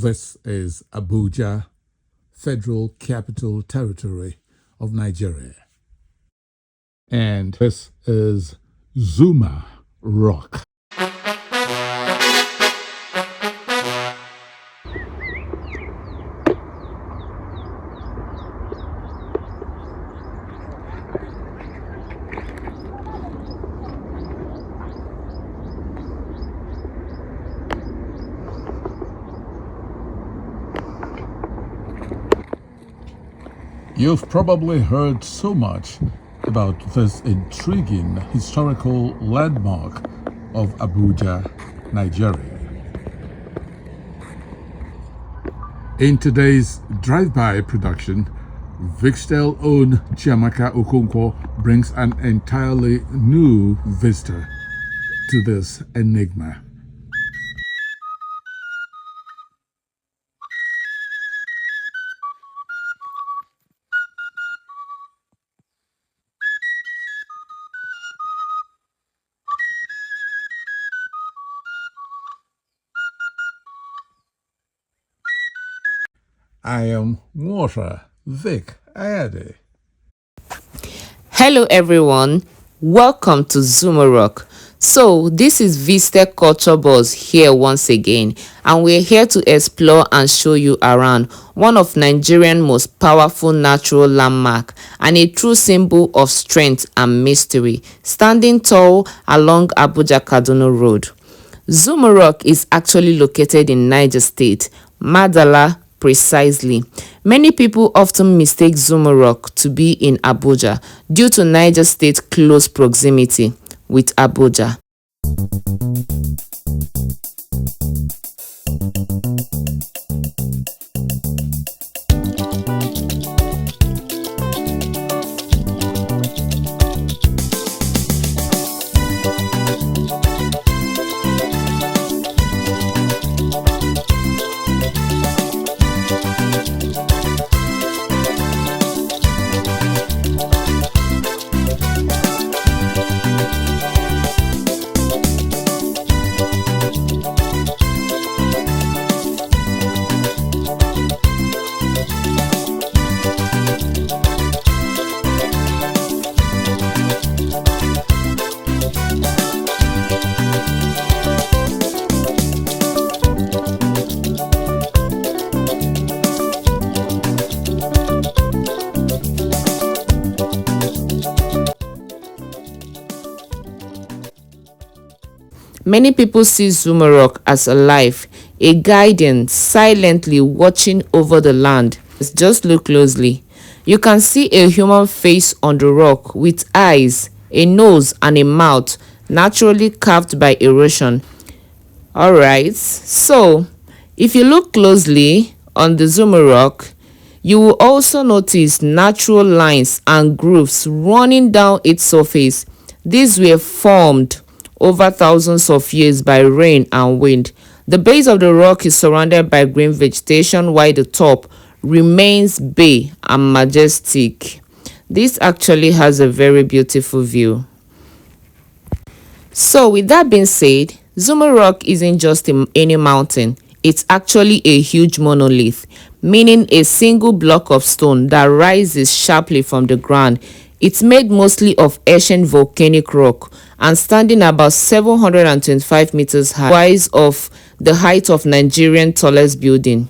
This is Abuja, Federal Capital Territory of Nigeria. And this is Zuma Rock. You've probably heard so much about this intriguing historical landmark of Abuja, Nigeria. In today's drive-by production, Vicstel own Chiamaka Okonkwo brings an entirely new vista to this enigma. I am Water Vic Ayade. Hello everyone, welcome to Zuma Rock. So this is Vicstel Culture Buzz here once again, and we're here to explore and show you around one of Nigeria's most powerful natural landmark and a true symbol of strength and mystery, standing tall along Abuja-Kaduna Road. Zuma Rock is actually located in Niger State, Madala precisely. Many people often mistake Zuma Rock to be in Abuja due to Niger State's close proximity with Abuja. Many people see Zuma Rock as alive, a guardian silently watching over the land. Just look closely. You can see a human face on the rock with eyes, a nose and a mouth naturally carved by erosion. Alright, so if you look closely on the Zuma Rock, you will also notice natural lines and grooves running down its surface. These were formed over thousands of years by rain and wind. The base of the rock is surrounded by green vegetation while the top remains bare and majestic. This actually has a very beautiful view. So with that being said, Zuma Rock isn't just any mountain. It's actually a huge monolith, meaning a single block of stone that rises sharply from the ground. It's made mostly of ancient volcanic rock and standing about 725 meters high, twice of the height of Nigerian tallest building.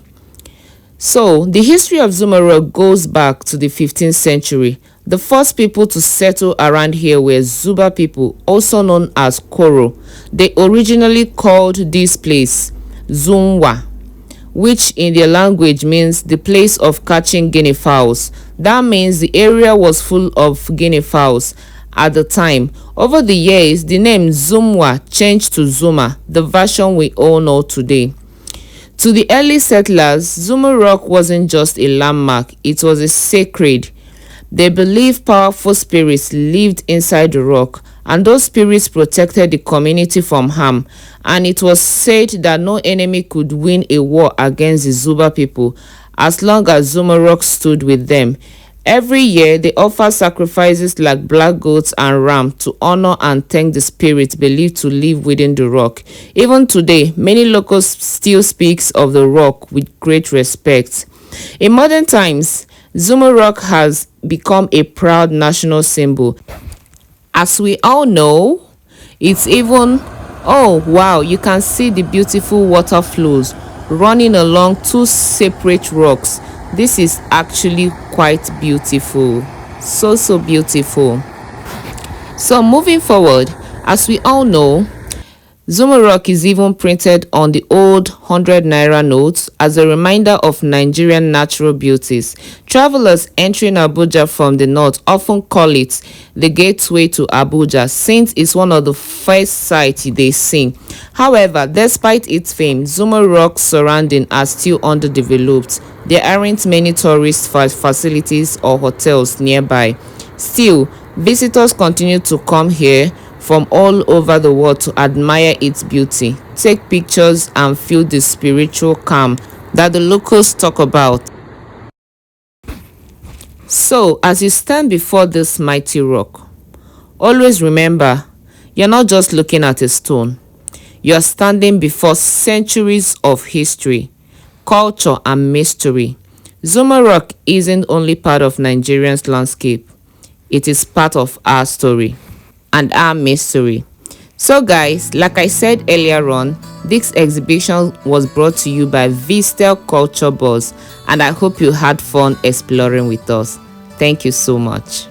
So, the history of Zuma Rock goes back to the 15th century. The first people to settle around here were Zuba people, also known as Koro. They originally called this place Zumwa, which in their language means the place of catching guinea fowls. That means the area was full of guinea fowls at the time. Over the years, the name Zumwa changed to Zuma, the version we all know today. To the early settlers, Zuma Rock wasn't just a landmark, it was a sacred. They believed powerful spirits lived inside the rock, and those spirits protected the community from harm. And it was said that no enemy could win a war against the Zuba people as long as Zuma Rock stood with them. Every year, they offer sacrifices like black goats and ram to honor and thank the spirits believed to live within the rock. Even today, many locals still speak of the rock with great respect. In modern times, Zuma Rock has become a proud national symbol. As we all know, it's even, oh wow, you can see the beautiful water flows running along two separate rocks. This is actually quite beautiful. So beautiful. So moving forward, as we all know, Zuma Rock is even printed on the old 100 naira notes as a reminder of Nigerian natural beauties. Travelers entering Abuja from the north often call it the gateway to Abuja since it's one of the first sights they see. However, despite its fame, Zuma Rock's surroundings are still underdeveloped. There aren't many tourist facilities or hotels nearby. Still, visitors continue to come here from all over the world to admire its beauty, take pictures, and feel the spiritual calm that the locals talk about. So, as you stand before this mighty rock, always remember you're not just looking at a stone, you're standing before centuries of history, culture, and mystery. Zuma Rock isn't only part of Nigeria's landscape, it is part of our story and our mystery. So guys, like I said earlier on, this exhibition was brought to you by Vicstel Culture Buzz, and I hope you had fun exploring with us. Thank you so much.